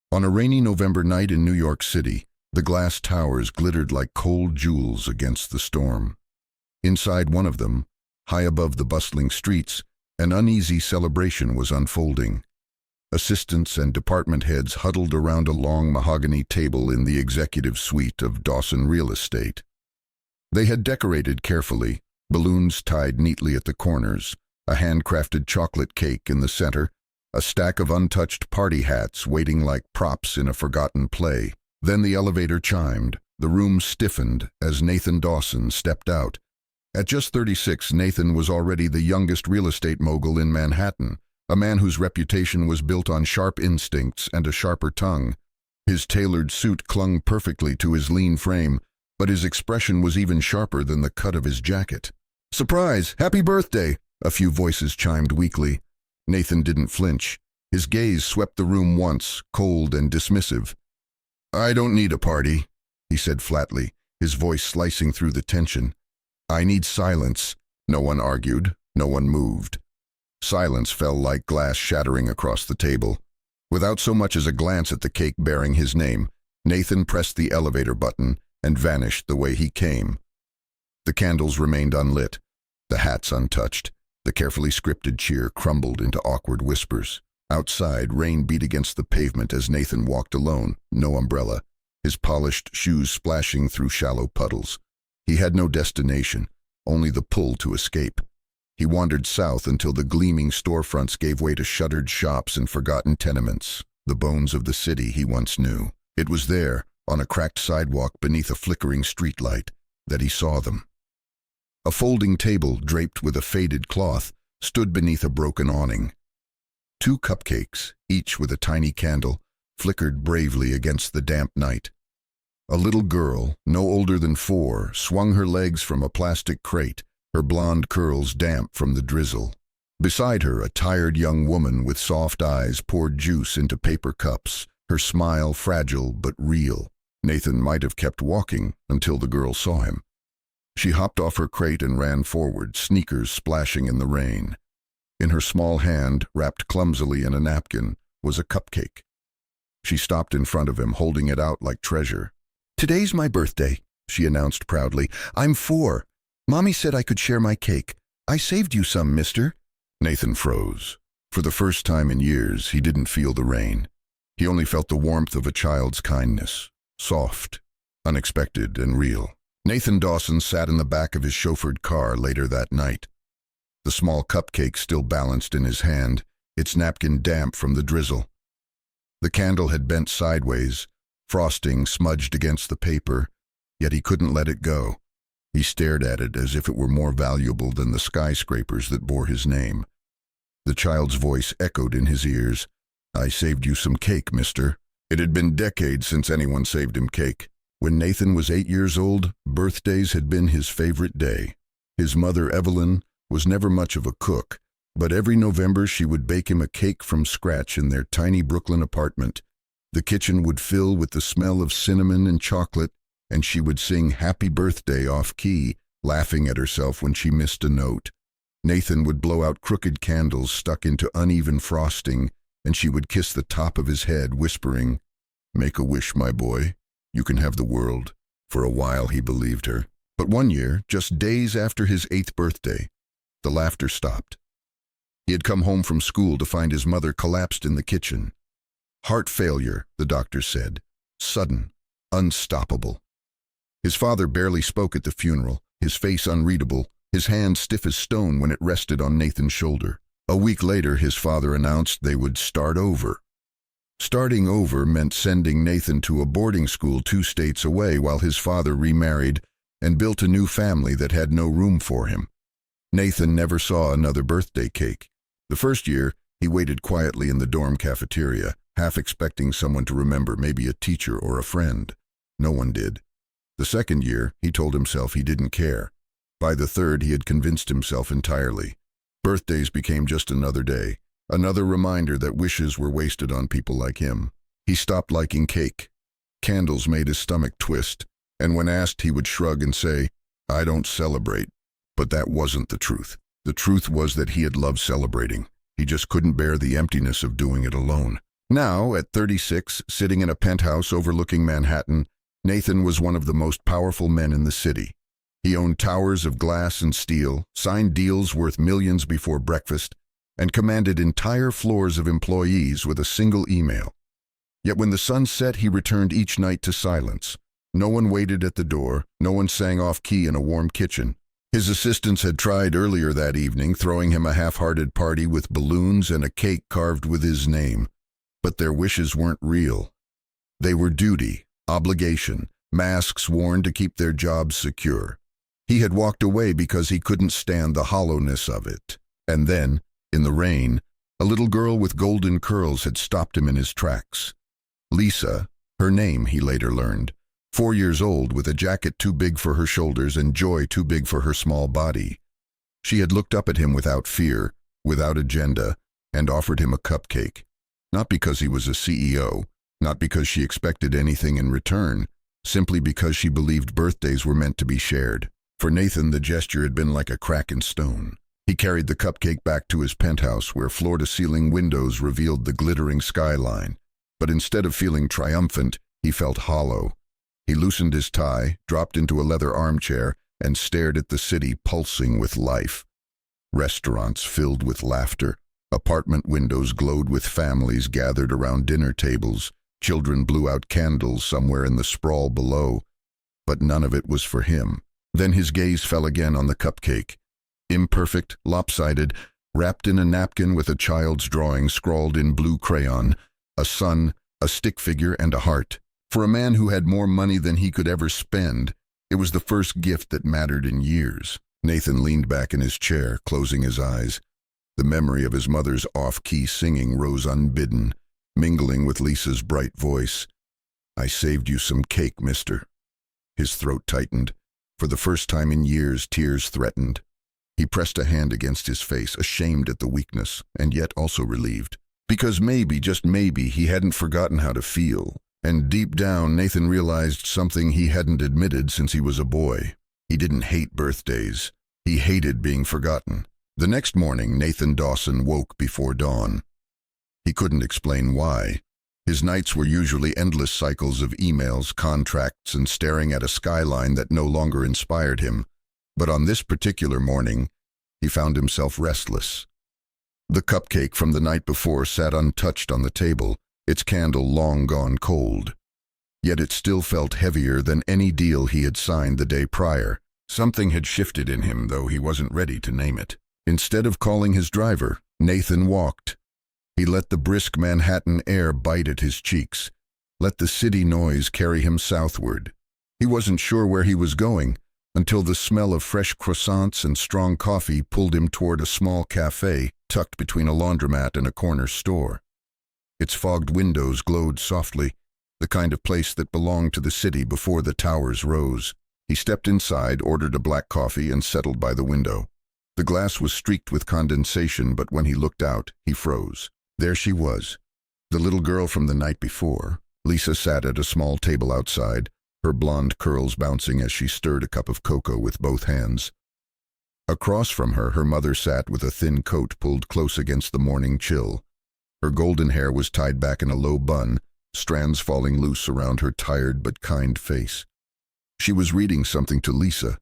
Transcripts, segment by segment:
On a rainy November night in New York City, the glass towers glittered like cold jewels against the storm. Inside one of them, high above the bustling streets, an uneasy celebration was unfolding. Assistants and department heads huddled around a long mahogany table in the executive suite of Dawson Real Estate. They had decorated carefully, balloons tied neatly at the corners, a handcrafted chocolate cake in the center, a stack of untouched party hats waiting like props in a forgotten play. Then the elevator chimed. The room stiffened as Nathan Dawson stepped out. At just 36, Nathan was already the youngest real estate mogul in Manhattan, a man whose reputation was built on sharp instincts and a sharper tongue. His tailored suit clung perfectly to his lean frame, but his expression was even sharper than the cut of his jacket. "Surprise! Happy birthday!" a few voices chimed weakly. Nathan didn't flinch. His gaze swept the room once, cold and dismissive. "I don't need a party," he said flatly, his voice slicing through the tension. "I need silence." No one argued, no one moved. Silence fell like glass shattering across the table. Without so much as a glance at the cake bearing his name, Nathan pressed the elevator button and vanished the way he came. The candles remained unlit, the hats untouched. The carefully scripted cheer crumbled into awkward whispers. Outside, rain beat against the pavement as Nathan walked alone, no umbrella, his polished shoes splashing through shallow puddles. He had no destination, only the pull to escape. He wandered south until the gleaming storefronts gave way to shuttered shops and forgotten tenements, the bones of the city he once knew. It was there, on a cracked sidewalk beneath a flickering streetlight, that he saw them. A folding table, draped with a faded cloth, stood beneath a broken awning. 2 cupcakes, each with a tiny candle, flickered bravely against the damp night. A little girl, no older than 4, swung her legs from a plastic crate, her blonde curls damp from the drizzle. Beside her, a tired young woman with soft eyes poured juice into paper cups, her smile fragile but real. Nathan might have kept walking until the girl saw him. She hopped off her crate and ran forward, sneakers splashing in the rain. In her small hand, wrapped clumsily in a napkin, was a cupcake. She stopped in front of him, holding it out like treasure. "Today's my birthday," she announced proudly. "I'm 4. Mommy said I could share my cake. I saved you some, mister." Nathan froze. For the first time in years, he didn't feel the rain. He only felt the warmth of a child's kindness, soft, unexpected, and real. Nathan Dawson sat in the back of his chauffeured car later that night. The small cupcake still balanced in his hand, its napkin damp from the drizzle. The candle had bent sideways, frosting smudged against the paper, yet he couldn't let it go. He stared at it as if it were more valuable than the skyscrapers that bore his name. The child's voice echoed in his ears. "I saved you some cake, mister." It had been decades since anyone saved him cake. When Nathan was 8 years old, birthdays had been his favorite day. His mother, Evelyn, was never much of a cook, but every November she would bake him a cake from scratch in their tiny Brooklyn apartment. The kitchen would fill with the smell of cinnamon and chocolate, and she would sing Happy Birthday off-key, laughing at herself when she missed a note. Nathan would blow out crooked candles stuck into uneven frosting, and she would kiss the top of his head, whispering, "Make a wish, my boy. You can have the world." For a while he believed her. But one year, just days after his 8th birthday, the laughter stopped. He had come home from school to find his mother collapsed in the kitchen. Heart failure, the doctor said. Sudden, unstoppable. His father barely spoke at the funeral, his face unreadable, his hand stiff as stone when it rested on Nathan's shoulder. A week later, his father announced they would start over. Starting over meant sending Nathan to a boarding school 2 states away while his father remarried and built a new family that had no room for him. Nathan never saw another birthday cake. The first year, he waited quietly in the dorm cafeteria, half expecting someone to remember, maybe a teacher or a friend. No one did. The second year, he told himself he didn't care. By the third, he had convinced himself entirely. Birthdays became just another day, another reminder that wishes were wasted on people like him. He stopped liking cake. Candles made his stomach twist, and when asked, he would shrug and say, "I don't celebrate." But that wasn't the truth. The truth was that he had loved celebrating. He just couldn't bear the emptiness of doing it alone. Now, at 36, sitting in a penthouse overlooking Manhattan, Nathan was one of the most powerful men in the city. He owned towers of glass and steel, signed deals worth millions before breakfast, and commanded entire floors of employees with a single email. Yet when the sun set, he returned each night to silence. No one waited at the door, no one sang off-key in a warm kitchen. His assistants had tried earlier that evening, throwing him a half-hearted party with balloons and a cake carved with his name. But their wishes weren't real. They were duty, obligation, masks worn to keep their jobs secure. He had walked away because he couldn't stand the hollowness of it. And then, in the rain, a little girl with golden curls had stopped him in his tracks. Lisa, her name he later learned, 4 years old with a jacket too big for her shoulders and joy too big for her small body. She had looked up at him without fear, without agenda, and offered him a cupcake. Not because he was a CEO, not because she expected anything in return, simply because she believed birthdays were meant to be shared. For Nathan, the gesture had been like a crack in stone. He carried the cupcake back to his penthouse where floor-to-ceiling windows revealed the glittering skyline. But instead of feeling triumphant, he felt hollow. He loosened his tie, dropped into a leather armchair, and stared at the city pulsing with life. Restaurants filled with laughter. Apartment windows glowed with families gathered around dinner tables. Children blew out candles somewhere in the sprawl below. But none of it was for him. Then his gaze fell again on the cupcake. Imperfect, lopsided, wrapped in a napkin with a child's drawing scrawled in blue crayon, a sun, a stick figure, and a heart. For a man who had more money than he could ever spend, it was the first gift that mattered in years. Nathan leaned back in his chair, closing his eyes. The memory of his mother's off-key singing rose unbidden, mingling with Lisa's bright voice. "I saved you some cake, mister." His throat tightened. For the first time in years, tears threatened. He pressed a hand against his face, ashamed at the weakness, and yet also relieved. Because maybe, just maybe, he hadn't forgotten how to feel. And deep down, Nathan realized something he hadn't admitted since he was a boy. He didn't hate birthdays. He hated being forgotten. The next morning, Nathan Dawson woke before dawn. He couldn't explain why. His nights were usually endless cycles of emails, contracts, and staring at a skyline that no longer inspired him. But on this particular morning, he found himself restless. The cupcake from the night before sat untouched on the table, its candle long gone cold. Yet it still felt heavier than any deal he had signed the day prior. Something had shifted in him, though he wasn't ready to name it. Instead of calling his driver, Nathan walked. He let the brisk Manhattan air bite at his cheeks, let the city noise carry him southward. He wasn't sure where he was going, until the smell of fresh croissants and strong coffee pulled him toward a small cafe tucked between a laundromat and a corner store. Its fogged windows glowed softly, the kind of place that belonged to the city before the towers rose. He stepped inside, ordered a black coffee, and settled by the window. The glass was streaked with condensation, but when he looked out, he froze. There she was, the little girl from the night before. Lisa sat at a small table outside, her blonde curls bouncing as she stirred a cup of cocoa with both hands. Across from her, her mother sat with a thin coat pulled close against the morning chill. Her golden hair was tied back in a low bun, strands falling loose around her tired but kind face. She was reading something to Lisa,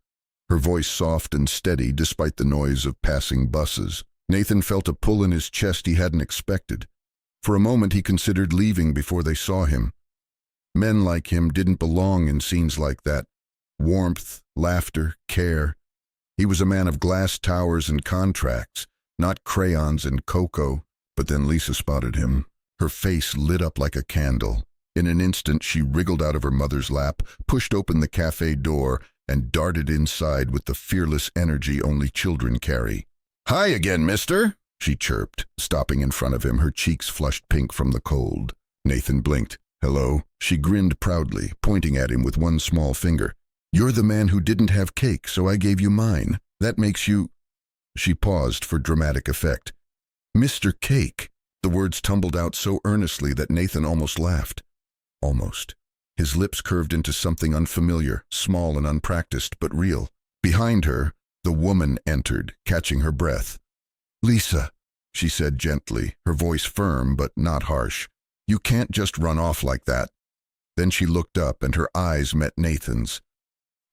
her voice soft and steady despite the noise of passing buses. Nathan felt a pull in his chest he hadn't expected. For a moment he considered leaving before they saw him. Men like him didn't belong in scenes like that. Warmth, laughter, care. He was a man of glass towers and contracts, not crayons and cocoa. But then Lisa spotted him. Her face lit up like a candle. In an instant she wriggled out of her mother's lap, pushed open the cafe door, and darted inside with the fearless energy only children carry. "Hi again, mister," she chirped, stopping in front of him, her cheeks flushed pink from the cold. Nathan blinked. "Hello?" She grinned proudly, pointing at him with one small finger. "You're the man who didn't have cake, so I gave you mine. That makes you—" She paused for dramatic effect. "Mr. Cake." The words tumbled out so earnestly that Nathan almost laughed. Almost. His lips curved into something unfamiliar, small and unpracticed, but real. Behind her, the woman entered, catching her breath. "Lisa," she said gently, her voice firm but not harsh. You can't just run off like that." Then she looked up and her eyes met Nathan's.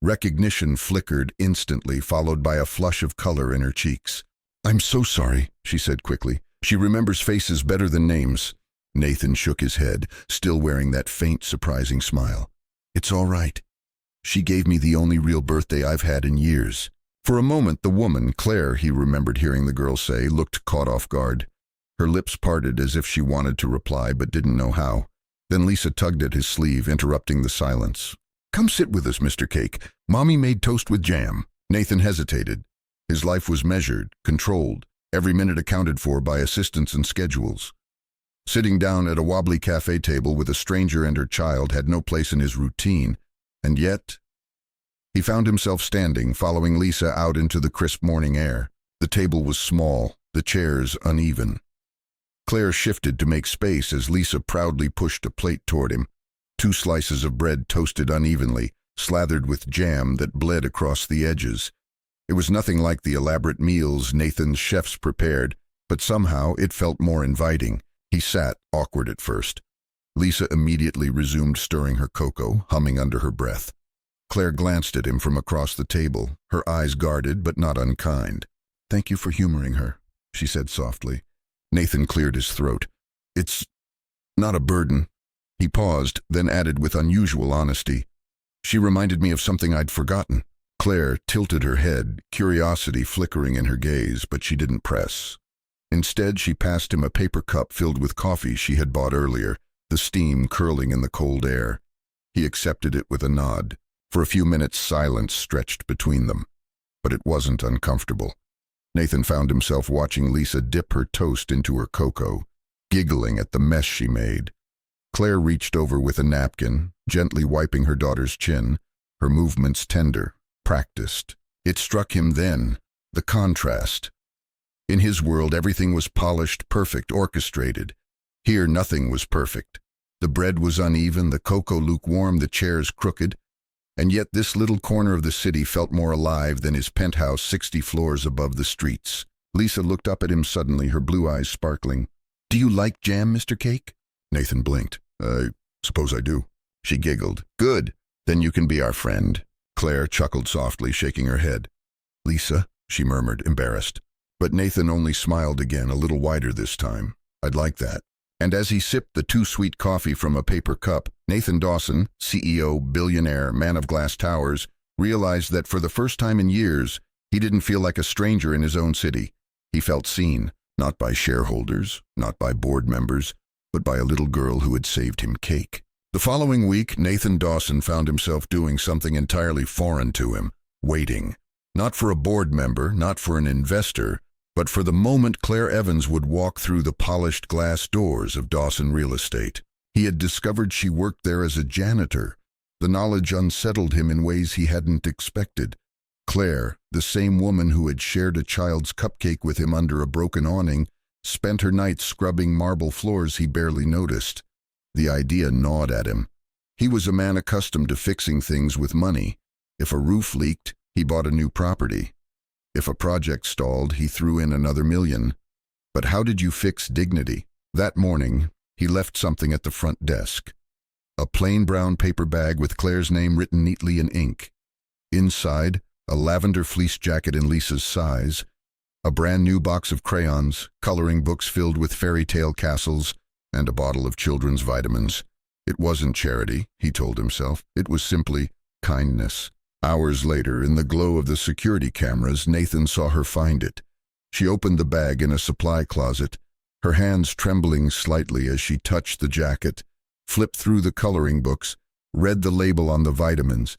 Recognition flickered instantly, followed by a flush of color in her cheeks. "I'm so sorry," she said quickly. She remembers faces better than names. Nathan shook his head, still wearing that faint, surprising smile. "It's all right. She gave me the only real birthday I've had in years." For a moment, the woman, Claire, he remembered hearing the girl say, looked caught off guard. Her lips parted as if she wanted to reply but didn't know how. Then Lisa tugged at his sleeve, interrupting the silence. "Come sit with us, Mr. Cake. Mommy made toast with jam." Nathan hesitated. His life was measured, controlled, every minute accounted for by assistants and schedules. Sitting down at a wobbly cafe table with a stranger and her child had no place in his routine, and yet he found himself standing, following Lisa out into the crisp morning air. The table was small, the chairs uneven. Claire shifted to make space as Lisa proudly pushed a plate toward him. 2 slices of bread toasted unevenly, slathered with jam that bled across the edges. It was nothing like the elaborate meals Nathan's chefs prepared, but somehow it felt more inviting. He sat, awkward at first. Lisa immediately resumed stirring her cocoa, humming under her breath. Claire glanced at him from across the table, her eyes guarded but not unkind. "Thank you for humoring her," she said softly. Nathan cleared his throat. "It's not a burden." He paused, then added with unusual honesty, "She reminded me of something I'd forgotten." Claire tilted her head, curiosity flickering in her gaze, but she didn't press. Instead, she passed him a paper cup filled with coffee she had bought earlier, the steam curling in the cold air. He accepted it with a nod. For a few minutes, silence stretched between them. But it wasn't uncomfortable. Nathan found himself watching Lisa dip her toast into her cocoa, giggling at the mess she made. Claire reached over with a napkin, gently wiping her daughter's chin, her movements tender, practiced. It struck him then, the contrast. In his world, everything was polished, perfect, orchestrated. Here, nothing was perfect. The bread was uneven, the cocoa lukewarm, the chairs crooked. And yet this little corner of the city felt more alive than his penthouse 60 floors above the streets. Lisa looked up at him suddenly, her blue eyes sparkling. "Do you like jam, Mr. Cake?" Nathan blinked. "I suppose I do." She giggled. "Good. Then you can be our friend." Claire chuckled softly, shaking her head. "Lisa," she murmured, embarrassed. But Nathan only smiled again, a little wider this time. "I'd like that." And as he sipped the too sweet coffee from a paper cup, Nathan Dawson, CEO, billionaire, man of glass towers, realized that for the first time in years, he didn't feel like a stranger in his own city. He felt seen, not by shareholders, not by board members, but by a little girl who had saved him cake. The following week, Nathan Dawson found himself doing something entirely foreign to him, waiting. Not for a board member, not for an investor, but for the moment Claire Evans would walk through the polished glass doors of Dawson Real Estate. He had discovered she worked there as a janitor. The knowledge unsettled him in ways he hadn't expected. Claire, the same woman who had shared a child's cupcake with him under a broken awning, spent her nights scrubbing marble floors he barely noticed. The idea gnawed at him. He was a man accustomed to fixing things with money. If a roof leaked, he bought a new property. If a project stalled, he threw in another $1 million. But how did you fix dignity? That morning, he left something at the front desk. A plain brown paper bag with Claire's name written neatly in ink. Inside, a lavender fleece jacket in Lisa's size, a brand new box of crayons, coloring books filled with fairy tale castles, and a bottle of children's vitamins. It wasn't charity, he told himself. It was simply kindness. Hours later, in the glow of the security cameras, Nathan saw her find it. She opened the bag in a supply closet, her hands trembling slightly as she touched the jacket, flipped through the coloring books, read the label on the vitamins.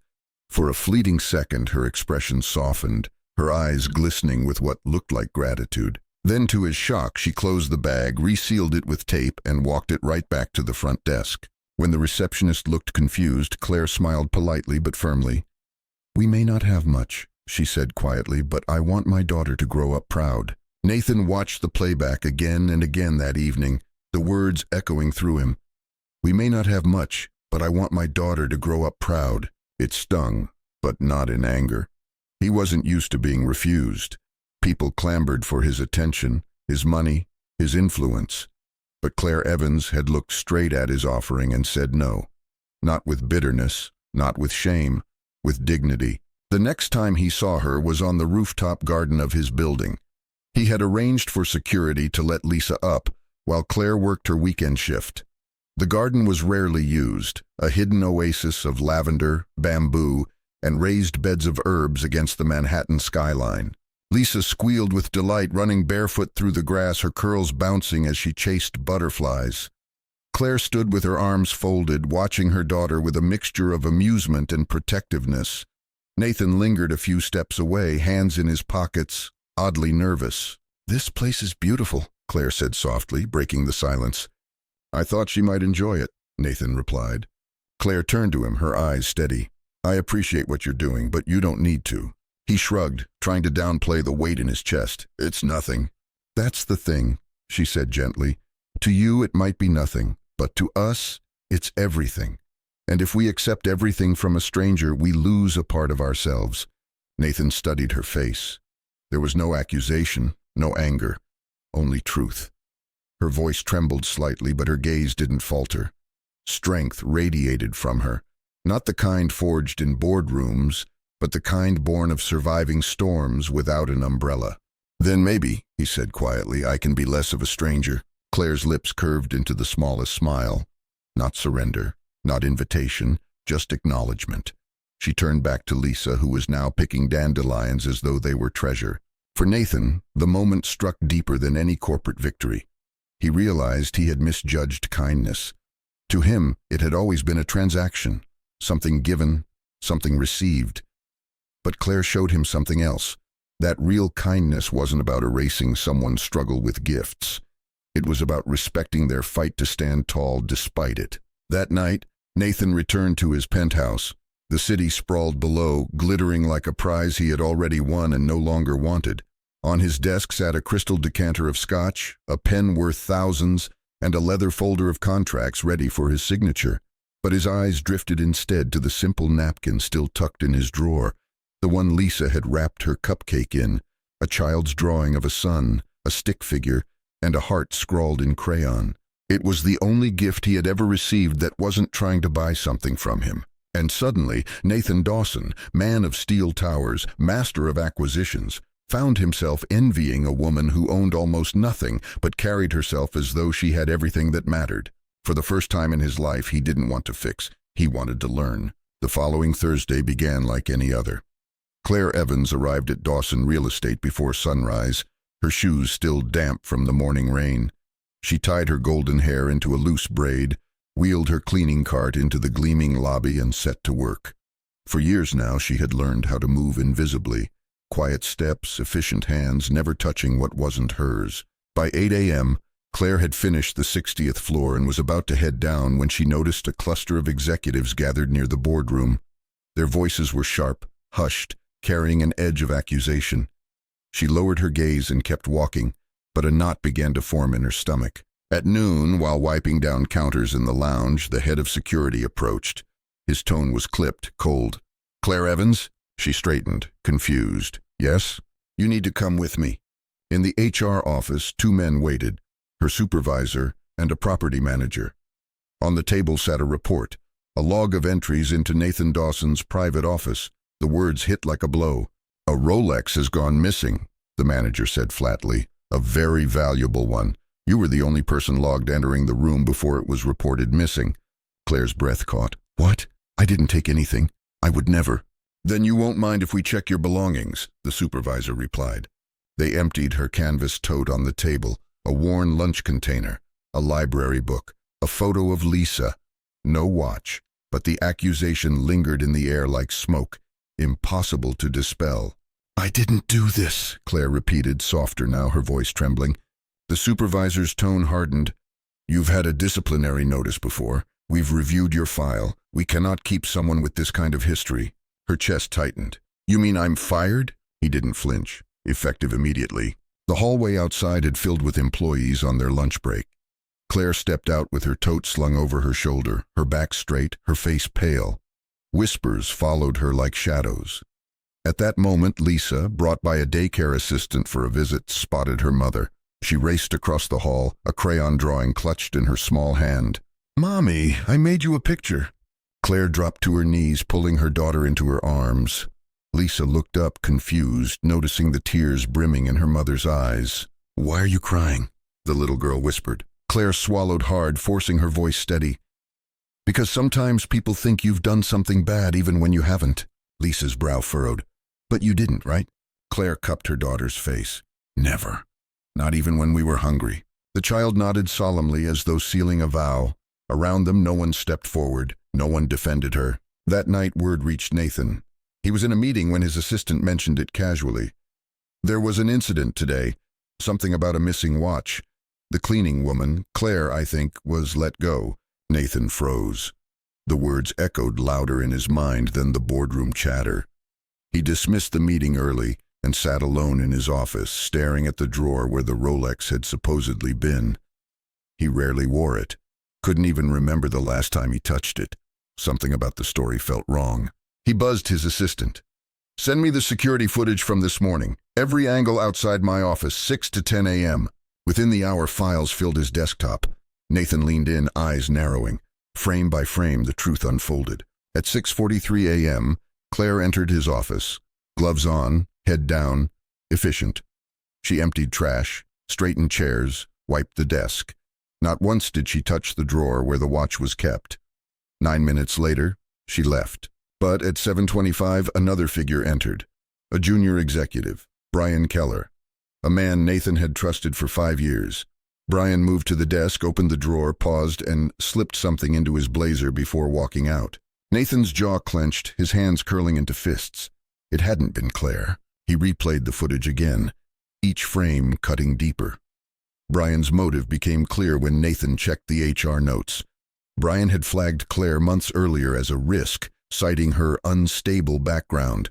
For a fleeting second, her expression softened, her eyes glistening with what looked like gratitude. Then, to his shock, she closed the bag, resealed it with tape, and walked it right back to the front desk. When the receptionist looked confused, Claire smiled politely but firmly. "We may not have much," she said quietly, "but I want my daughter to grow up proud." Nathan watched the playback again and again that evening, the words echoing through him. "We may not have much, but I want my daughter to grow up proud." It stung, but not in anger. He wasn't used to being refused. People clamored for his attention, his money, his influence. But Claire Evans had looked straight at his offering and said no. Not with bitterness, not with shame, with dignity. The next time he saw her was on the rooftop garden of his building. He had arranged for security to let Lisa up, while Claire worked her weekend shift. The garden was rarely used, a hidden oasis of lavender, bamboo, and raised beds of herbs against the Manhattan skyline. Lisa squealed with delight, running barefoot through the grass, her curls bouncing as she chased butterflies. Claire stood with her arms folded, watching her daughter with a mixture of amusement and protectiveness. Nathan lingered a few steps away, hands in his pockets, oddly nervous. "This place is beautiful," Claire said softly, breaking the silence. "I thought she might enjoy it," Nathan replied. Claire turned to him, her eyes steady. "I appreciate what you're doing, but you don't need to." He shrugged, trying to downplay the weight in his chest. "It's nothing." "That's the thing," she said gently. "To you it might be nothing, but to us, it's everything. And if we accept everything from a stranger, we lose a part of ourselves." Nathan studied her face. There was no accusation, no anger, only truth. Her voice trembled slightly, but her gaze didn't falter. Strength radiated from her, not the kind forged in boardrooms, but the kind born of surviving storms without an umbrella. "Then maybe," he said quietly, "I can be less of a stranger." Claire's lips curved into the smallest smile. Not surrender, not invitation, just acknowledgement. She turned back to Lisa, who was now picking dandelions as though they were treasure. For Nathan, the moment struck deeper than any corporate victory. He realized he had misjudged kindness. To him, it had always been a transaction, something given, something received. But Claire showed him something else. That real kindness wasn't about erasing someone's struggle with gifts. It was about respecting their fight to stand tall despite it. That night, Nathan returned to his penthouse. The city sprawled below, glittering like a prize he had already won and no longer wanted. On his desk sat a crystal decanter of scotch, a pen worth thousands, and a leather folder of contracts ready for his signature. But his eyes drifted instead to the simple napkin still tucked in his drawer, the one Lisa had wrapped her cupcake in, a child's drawing of a sun, a stick figure, and a heart scrawled in crayon. It was the only gift he had ever received that wasn't trying to buy something from him. And suddenly, Nathan Dawson, man of steel towers, master of acquisitions, found himself envying a woman who owned almost nothing but carried herself as though she had everything that mattered. For the first time in his life, he didn't want to fix, he wanted to learn. The following Thursday began like any other. Claire Evans arrived at Dawson Real Estate before sunrise, her shoes still damp from the morning rain. She tied her golden hair into a loose braid, wheeled her cleaning cart into the gleaming lobby and set to work. For years now she had learned how to move invisibly, quiet steps, efficient hands, never touching what wasn't hers. By 8 a.m., Claire had finished the 60th floor and was about to head down when she noticed a cluster of executives gathered near the boardroom. Their voices were sharp, hushed, carrying an edge of accusation. She lowered her gaze and kept walking, but a knot began to form in her stomach. At noon, while wiping down counters in the lounge, the head of security approached. His tone was clipped, cold. "Claire Evans?" She straightened, confused. "Yes?" "You need to come with me." In the HR office, two men waited, her supervisor and a property manager. On the table sat a report, a log of entries into Nathan Dawson's private office. The words hit like a blow. "A Rolex has gone missing," the manager said flatly. "A very valuable one. You were the only person logged entering the room before it was reported missing." Claire's breath caught. "What? I didn't take anything. I would never." "Then you won't mind if we check your belongings," the supervisor replied. They emptied her canvas tote on the table, a worn lunch container, a library book, a photo of Lisa. No watch, but the accusation lingered in the air like smoke, impossible to dispel. "I didn't do this," Claire repeated, softer now, her voice trembling. The supervisor's tone hardened. "You've had a disciplinary notice before. We've reviewed your file. We cannot keep someone with this kind of history." Her chest tightened. "You mean I'm fired?" He didn't flinch, effective immediately. The hallway outside had filled with employees on their lunch break. Claire stepped out with her tote slung over her shoulder, her back straight, her face pale. Whispers followed her like shadows. At that moment, Lisa, brought by a daycare assistant for a visit, spotted her mother. She raced across the hall, a crayon drawing clutched in her small hand. "Mommy, I made you a picture." Claire dropped to her knees, pulling her daughter into her arms. Lisa looked up, confused, noticing the tears brimming in her mother's eyes. "Why are you crying?" the little girl whispered. Claire swallowed hard, forcing her voice steady. "Because sometimes people think you've done something bad even when you haven't." Lisa's brow furrowed. "But you didn't, right?" Claire cupped her daughter's face. "Never. Not even when we were hungry." The child nodded solemnly as though sealing a vow. Around them no one stepped forward, no one defended her. That night word reached Nathan. He was in a meeting when his assistant mentioned it casually. "There was an incident today, something about a missing watch. The cleaning woman, Claire, I think, was let go." Nathan froze. The words echoed louder in his mind than the boardroom chatter. He dismissed the meeting early and sat alone in his office, staring at the drawer where the Rolex had supposedly been. He rarely wore it. Couldn't even remember the last time he touched it. Something about the story felt wrong. He buzzed his assistant. "Send me the security footage from this morning. Every angle outside my office, 6 to 10 a.m. Within the hour, files filled his desktop. Nathan leaned in, eyes narrowing. Frame by frame, the truth unfolded. At 6:43 a.m., Claire entered his office. Gloves on, head down, efficient. She emptied trash, straightened chairs, wiped the desk. Not once did she touch the drawer where the watch was kept. 9 minutes later, she left. But at 7:25, another figure entered. A junior executive, Brian Keller. A man Nathan had trusted for 5 years. Brian moved to the desk, opened the drawer, paused, and slipped something into his blazer before walking out. Nathan's jaw clenched, his hands curling into fists. It hadn't been Claire. He replayed the footage again, each frame cutting deeper. Brian's motive became clear when Nathan checked the HR notes. Brian had flagged Claire months earlier as a risk, citing her unstable background.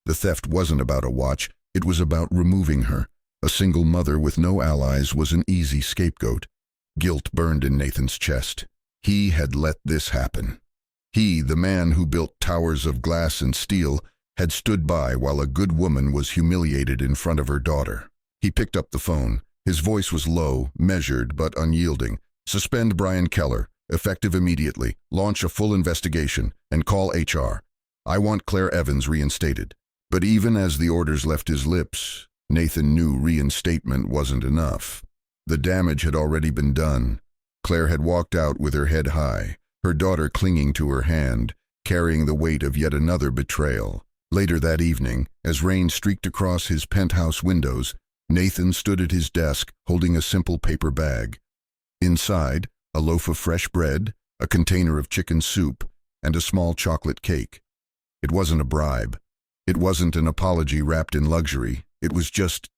The theft wasn't about a watch, it was about removing her. A single mother with no allies was an easy scapegoat. Guilt burned in Nathan's chest. He had let this happen. He, the man who built towers of glass and steel, had stood by while a good woman was humiliated in front of her daughter. He picked up the phone. His voice was low, measured, but unyielding. "Suspend Brian Keller, effective immediately, launch a full investigation, and call HR. I want Claire Evans reinstated." But even as the orders left his lips, Nathan knew reinstatement wasn't enough. The damage had already been done. Claire had walked out with her head high, her daughter clinging to her hand, carrying the weight of yet another betrayal. Later that evening, as rain streaked across his penthouse windows, Nathan stood at his desk holding a simple paper bag. Inside, a loaf of fresh bread, a container of chicken soup, and a small chocolate cake. It wasn't a bribe. It wasn't an apology wrapped in luxury. It was just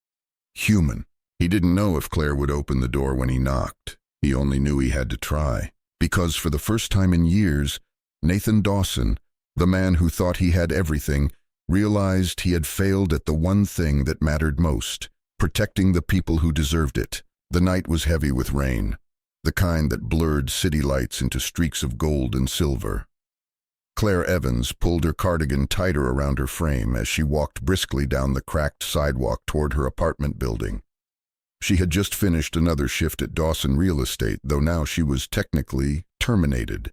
human. He didn't know if Claire would open the door when he knocked. He only knew he had to try. Because for the first time in years, Nathan Dawson, the man who thought he had everything, realized he had failed at the one thing that mattered most: protecting the people who deserved it. The night was heavy with rain, the kind that blurred city lights into streaks of gold and silver. Claire Evans pulled her cardigan tighter around her frame as she walked briskly down the cracked sidewalk toward her apartment building. She had just finished another shift at Dawson Real Estate, though now she was technically terminated.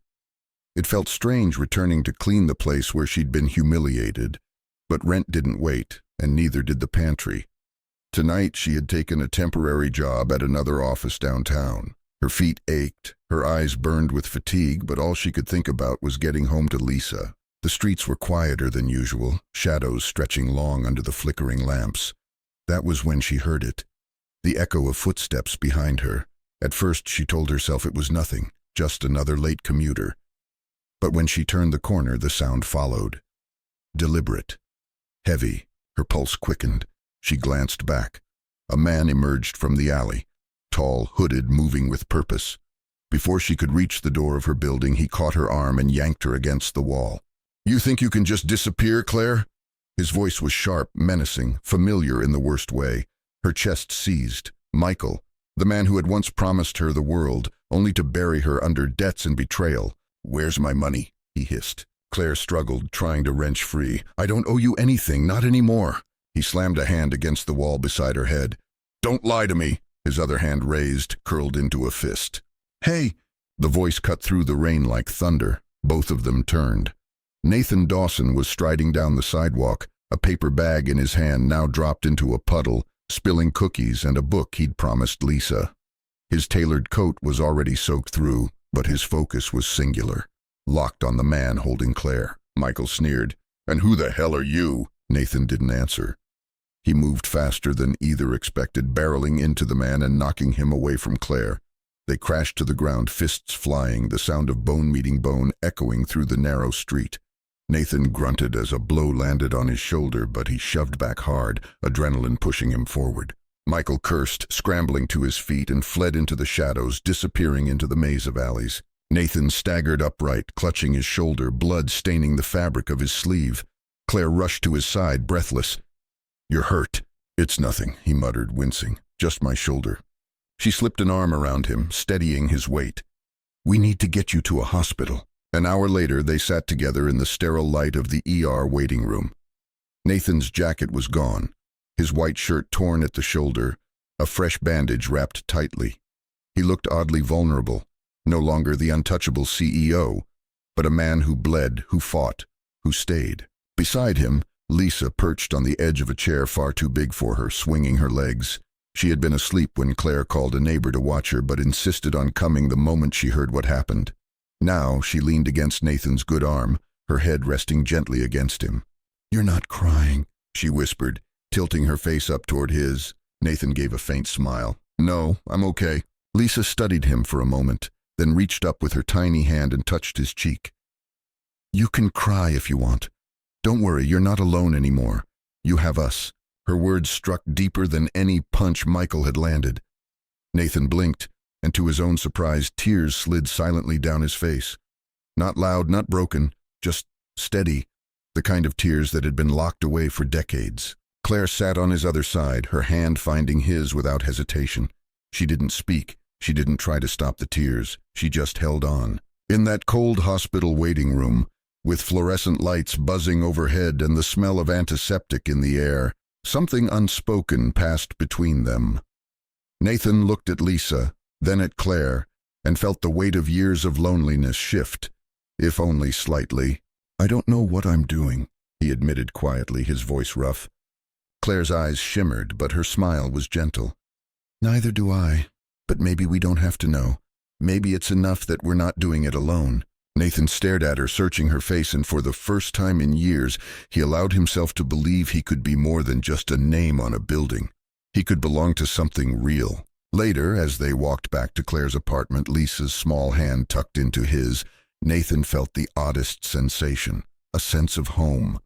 It felt strange returning to clean the place where she'd been humiliated, but rent didn't wait, and neither did the pantry. Tonight she had taken a temporary job at another office downtown. Her feet ached, her eyes burned with fatigue, but all she could think about was getting home to Lisa. The streets were quieter than usual, shadows stretching long under the flickering lamps. That was when she heard it, the echo of footsteps behind her. At first she told herself it was nothing, just another late commuter. But when she turned the corner, the sound followed. Deliberate, heavy, her pulse quickened. She glanced back. A man emerged from the alley, tall, hooded, moving with purpose. Before she could reach the door of her building, he caught her arm and yanked her against the wall. "You think you can just disappear, Claire?" His voice was sharp, menacing, familiar in the worst way. Her chest seized. Michael, the man who had once promised her the world, only to bury her under debts and betrayal. "Where's my money?" he hissed. Claire struggled, trying to wrench free. "I don't owe you anything, not anymore." He slammed a hand against the wall beside her head. "Don't lie to me." his other hand raised, curled into a fist. "Hey!" The voice cut through the rain like thunder. Both of them turned. Nathan Dawson was striding down the sidewalk, a paper bag in his hand now dropped into a puddle, spilling cookies and a book he'd promised Lisa. His tailored coat was already soaked through, but his focus was singular, locked on the man holding Claire. Michael sneered. "And who the hell are you?" Nathan didn't answer. He moved faster than either expected, barreling into the man and knocking him away from Claire. They crashed to the ground, fists flying, the sound of bone meeting bone echoing through the narrow street. Nathan grunted as a blow landed on his shoulder, but he shoved back hard, adrenaline pushing him forward. Michael cursed, scrambling to his feet, and fled into the shadows, disappearing into the maze of alleys. Nathan staggered upright, clutching his shoulder, blood staining the fabric of his sleeve. Claire rushed to his side, breathless. "You're hurt." "It's nothing," he muttered, wincing. "Just my shoulder." She slipped an arm around him, steadying his weight. "We need to get you to a hospital." An hour later, they sat together in the sterile light of the ER waiting room. Nathan's jacket was gone, his white shirt torn at the shoulder, a fresh bandage wrapped tightly. He looked oddly vulnerable, no longer the untouchable CEO, but a man who bled, who fought, who stayed. Beside him, Lisa perched on the edge of a chair far too big for her, swinging her legs. She had been asleep when Claire called a neighbor to watch her, but insisted on coming the moment she heard what happened. Now she leaned against Nathan's good arm, her head resting gently against him. "You're not crying," she whispered, tilting her face up toward his. Nathan gave a faint smile. "No, I'm okay." Lisa studied him for a moment, then reached up with her tiny hand and touched his cheek. "You can cry if you want. Don't worry, you're not alone anymore. You have us." Her words struck deeper than any punch Michael had landed. Nathan blinked, and to his own surprise, tears slid silently down his face. Not loud, not broken, just steady, the kind of tears that had been locked away for decades. Claire sat on his other side, her hand finding his without hesitation. She didn't speak. She didn't try to stop the tears. She just held on. In that cold hospital waiting room, with fluorescent lights buzzing overhead and the smell of antiseptic in the air, something unspoken passed between them. Nathan looked at Lisa, then at Claire, and felt the weight of years of loneliness shift, if only slightly. "I don't know what I'm doing," he admitted quietly, his voice rough. Claire's eyes shimmered, but her smile was gentle. "Neither do I, but maybe we don't have to know. Maybe it's enough that we're not doing it alone." Nathan stared at her, searching her face, and for the first time in years, he allowed himself to believe he could be more than just a name on a building. He could belong to something real. Later, as they walked back to Claire's apartment, Lisa's small hand tucked into his, Nathan felt the oddest sensation, a sense of home.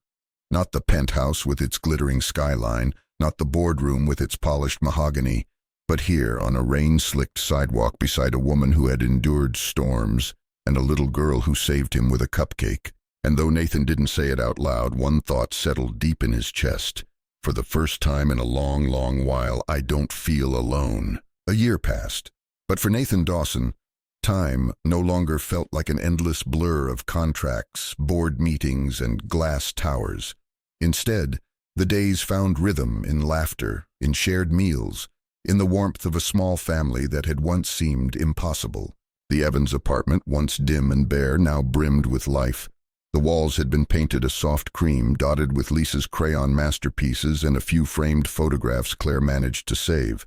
Not the penthouse with its glittering skyline, not the boardroom with its polished mahogany, but here on a rain-slicked sidewalk beside a woman who had endured storms, and a little girl who saved him with a cupcake. And though Nathan didn't say it out loud, one thought settled deep in his chest. For the first time in a long, long while, I don't feel alone. A year passed, but for Nathan Dawson, time no longer felt like an endless blur of contracts, board meetings, and glass towers. Instead, the days found rhythm in laughter, in shared meals, in the warmth of a small family that had once seemed impossible. The Evans apartment, once dim and bare, now brimmed with life. The walls had been painted a soft cream, dotted with Lisa's crayon masterpieces and a few framed photographs Claire managed to save.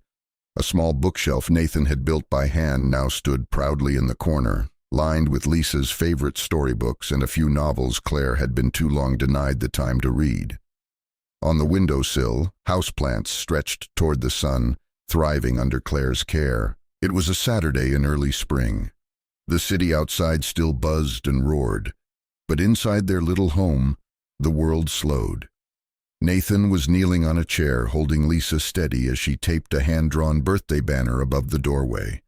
A small bookshelf Nathan had built by hand now stood proudly in the corner, lined with Lisa's favorite storybooks and a few novels Claire had been too long denied the time to read. On the windowsill, houseplants stretched toward the sun, thriving under Claire's care. It was a Saturday in early spring. The city outside still buzzed and roared, but inside their little home, the world slowed. Nathan was kneeling on a chair, holding Lisa steady as she taped a hand-drawn birthday banner above the doorway.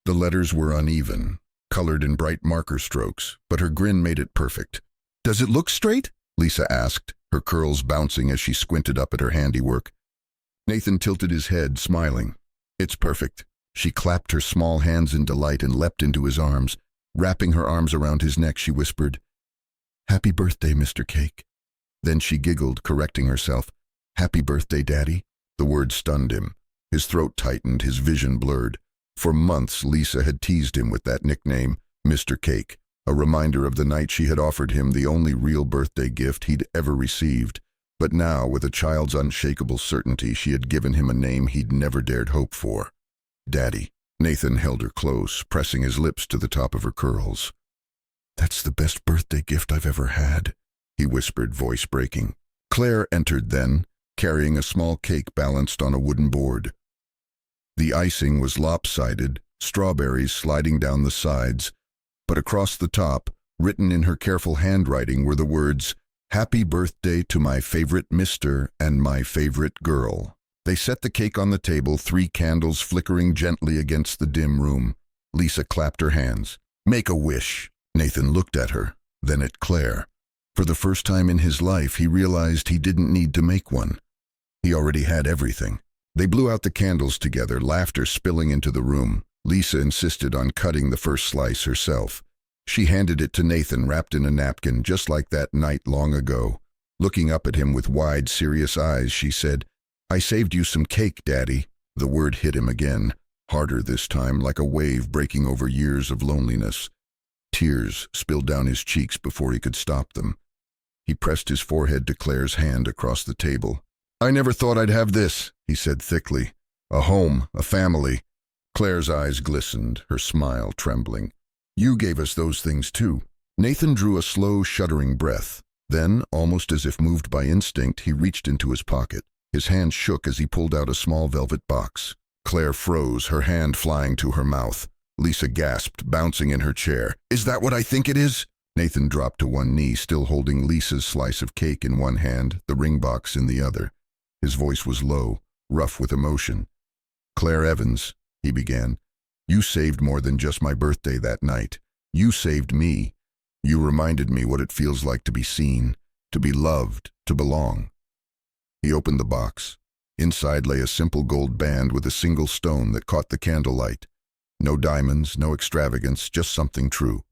The letters were uneven, colored in bright marker strokes, but her grin made it perfect. "Does it look straight?" Lisa asked, her curls bouncing as she squinted up at her handiwork. Nathan tilted his head, smiling. "It's perfect." She clapped her small hands in delight and leapt into his arms. Wrapping her arms around his neck, she whispered, "Happy birthday, Mr. Cake." Then she giggled, correcting herself. "Happy birthday, Daddy." The word stunned him. His throat tightened, his vision blurred. For months, Lisa had teased him with that nickname, Mr. Cake, a reminder of the night she had offered him the only real birthday gift he'd ever received. But now, with a child's unshakable certainty, she had given him a name he'd never dared hope for. Daddy. Nathan held her close, pressing his lips to the top of her curls. "That's the best birthday gift I've ever had," he whispered, voice breaking. Claire entered then, carrying a small cake balanced on a wooden board. The icing was lopsided, strawberries sliding down the sides, but across the top, written in her careful handwriting, were the words, "Happy birthday to my favorite Mr. and my favorite girl." They set the cake on the table, 3 candles flickering gently against the dim room. Lisa clapped her hands. "Make a wish." Nathan looked at her, then at Claire. For the first time in his life, he realized he didn't need to make one. He already had everything. They blew out the candles together, laughter spilling into the room. Lisa insisted on cutting the first slice herself. She handed it to Nathan wrapped in a napkin, just like that night long ago. Looking up at him with wide, serious eyes, she said, "I saved you some cake, Daddy." The word hit him again, harder this time, like a wave breaking over years of loneliness. Tears spilled down his cheeks before he could stop them. He pressed his forehead to Claire's hand across the table. "I never thought I'd have this," he said thickly. "A home, a family." Claire's eyes glistened, her smile trembling. "You gave us those things too." Nathan drew a slow, shuddering breath. Then, almost as if moved by instinct, he reached into his pocket. His hand shook as he pulled out a small velvet box. Claire froze, her hand flying to her mouth. Lisa gasped, bouncing in her chair. "Is that what I think it is?" Nathan dropped to one knee, still holding Lisa's slice of cake in one hand, the ring box in the other. His voice was low, rough with emotion. "Claire Evans," he began, "you saved more than just my birthday that night. You saved me. You reminded me what it feels like to be seen, to be loved, to belong." He opened the box. Inside lay a simple gold band with a single stone that caught the candlelight. No diamonds, no extravagance, just something true.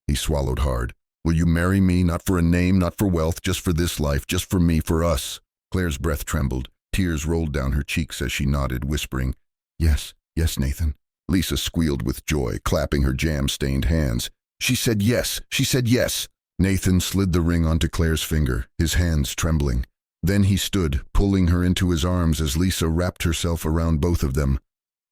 He swallowed hard. "Will you marry me, not for a name, not for wealth, just for this life, just for me, for us?" Claire's breath trembled. Tears rolled down her cheeks as she nodded, whispering, "Yes, yes, Nathan." Lisa squealed with joy, clapping her jam-stained hands. "She said yes! She said yes!" Nathan slid the ring onto Claire's finger, his hands trembling. Then he stood, pulling her into his arms as Lisa wrapped herself around both of them.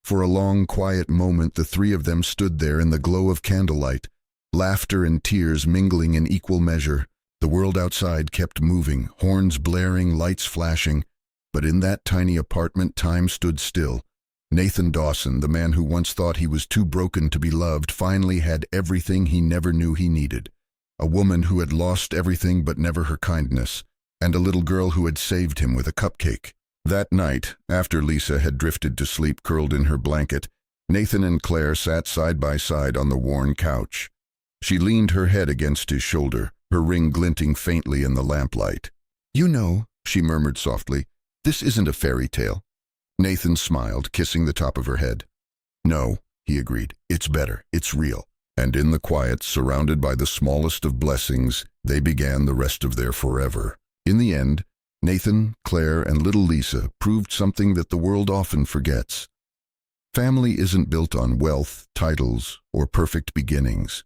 For a long, quiet moment, the 3 of them stood there in the glow of candlelight, laughter and tears mingling in equal measure. The world outside kept moving, horns blaring, lights flashing. But in that tiny apartment, time stood still. Nathan Dawson, the man who once thought he was too broken to be loved, finally had everything he never knew he needed. A woman who had lost everything but never her kindness, and a little girl who had saved him with a cupcake. That night, after Lisa had drifted to sleep curled in her blanket, Nathan and Claire sat side by side on the worn couch. She leaned her head against his shoulder, her ring glinting faintly in the lamplight. "You know," she murmured softly, "this isn't a fairy tale." Nathan smiled, kissing the top of her head. "No," he agreed, "it's better, it's real." And in the quiet, surrounded by the smallest of blessings, they began the rest of their forever. In the end, Nathan, Claire, and little Lisa proved something that the world often forgets. Family isn't built on wealth, titles, or perfect beginnings.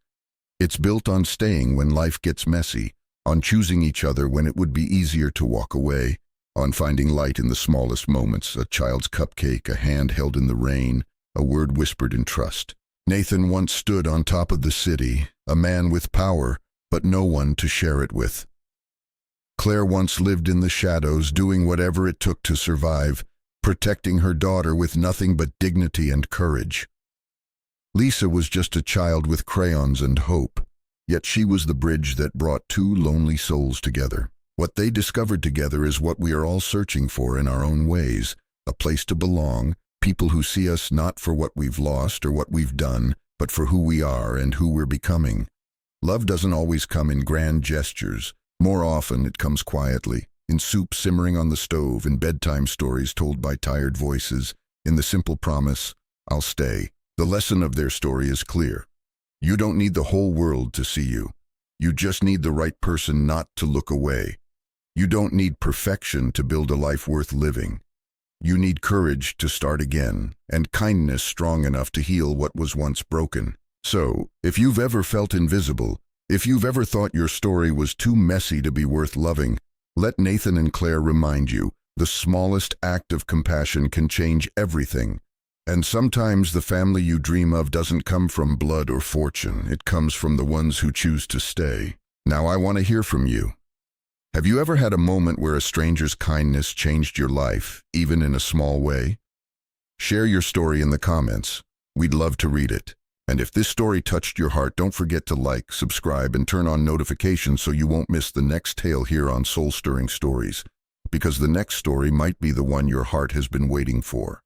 It's built on staying when life gets messy, on choosing each other when it would be easier to walk away, on finding light in the smallest moments, a child's cupcake, a hand held in the rain, a word whispered in trust. Nathan once stood on top of the city, a man with power, but no one to share it with. Claire once lived in the shadows, doing whatever it took to survive, protecting her daughter with nothing but dignity and courage. Lisa was just a child with crayons and hope, yet she was the bridge that brought 2 lonely souls together. What they discovered together is what we are all searching for in our own ways, a place to belong, people who see us not for what we've lost or what we've done, but for who we are and who we're becoming. Love doesn't always come in grand gestures. More often it comes quietly, in soup simmering on the stove, in bedtime stories told by tired voices, in the simple promise, "I'll stay." The lesson of their story is clear. You don't need the whole world to see you. You just need the right person not to look away. You don't need perfection to build a life worth living. You need courage to start again, and kindness strong enough to heal what was once broken. So, if you've ever felt invisible, if you've ever thought your story was too messy to be worth loving, let Nathan and Claire remind you, the smallest act of compassion can change everything. And sometimes the family you dream of doesn't come from blood or fortune, it comes from the ones who choose to stay. Now I want to hear from you. Have you ever had a moment where a stranger's kindness changed your life, even in a small way? Share your story in the comments. We'd love to read it. And if this story touched your heart, don't forget to like, subscribe, and turn on notifications so you won't miss the next tale here on Soul Stirring Stories, because the next story might be the one your heart has been waiting for.